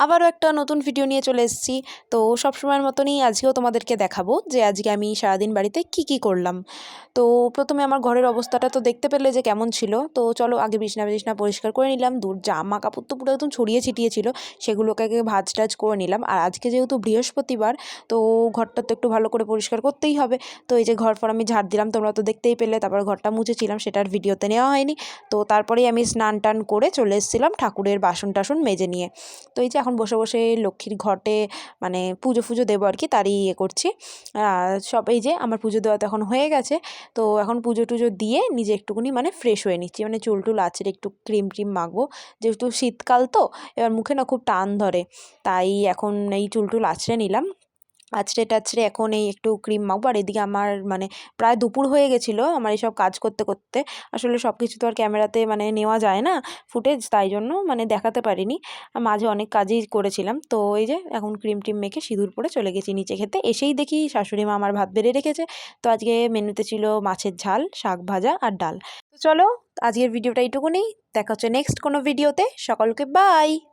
আবারও একটা নতুন ভিডিও নিয়ে চলে এসেছি। তো সবসময়ের মতনই আজকেও তোমাদেরকে দেখাবো যে আজকে আমি সারাদিন বাড়িতে কি করলাম। তো প্রথমে আমার ঘরের অবস্থাটা তো দেখতে পেলে যে কেমন ছিল। তো চলো আগে বিছনা বিছনা পরিষ্কার করে নিলাম। দূর জামা কাপড় তো পুরো একদম ছড়িয়ে ছিটিয়ে ছিল, সেগুলোকে আগে ভাঁজ টাজ করে নিলাম। আর আজকে যেহেতু বৃহস্পতিবার, তো ঘরটা তো একটু ভালো করে পরিষ্কার করতেই হবে। তো এই যে ঘর ফর আমি ঝাড় দিলাম, তোমরা তো দেখতেই পেলে। তারপর ঘরটা মুছেছিলাম, সেটার ভিডিওতে নেওয়া হয়নি। তো তারপরেই আমি স্নান টান করে চলে এসেছিলাম ঠাকুরের বাসন টাসন মেজে নিয়ে। তো এই যে এখন বসে বসে লক্ষ্মীর ঘটে মানে পুজো ফুজো দেবো আর কি, তারই ইয়ে করছি। সব এই যে আমার পুজো দেওয়া তো এখন হয়ে গেছে। তো এখন পুজো টুজো দিয়ে নিজে একটুকুনি মানে ফ্রেশ হয়ে নিচ্ছি, মানে চুল টুল আঁচড়ে একটু ক্রিম ট্রিম মাখবো। যেহেতু শীতকাল তো এবার মুখে না খুব টান ধরে, তাই এখন এই চুল টুল আঁচড়ে নিলাম। আঁচড়ে টাচড়ে এখন এই একটু ক্রিম মাখবো। আর এদিকে আমার মানে প্রায় দুপুর হয়ে গেছিলো আমার এইসব কাজ করতে করতে। আসলে সব কিছু তো আর ক্যামেরাতে মানে নেওয়া যায় না ফুটেজ, তাই জন্য মানে দেখাতে পারিনি। মাঝে অনেক কাজই করেছিলাম। তো এই যে এখন ক্রিম টিম মেখে সিঁদুর পরে চলে গেছি নিচে খেতে। এসেই দেখি শাশুড়ি মা আমার ভাত বেড়ে রেখেছে। তো আজকে মেনুতে ছিল মাছের ঝাল, শাক ভাজা আর ডাল। তো চলো আজকের ভিডিওটা এইটুকুনি, দেখা হচ্ছে নেক্সট কোনো ভিডিওতে। সকলকে বাই।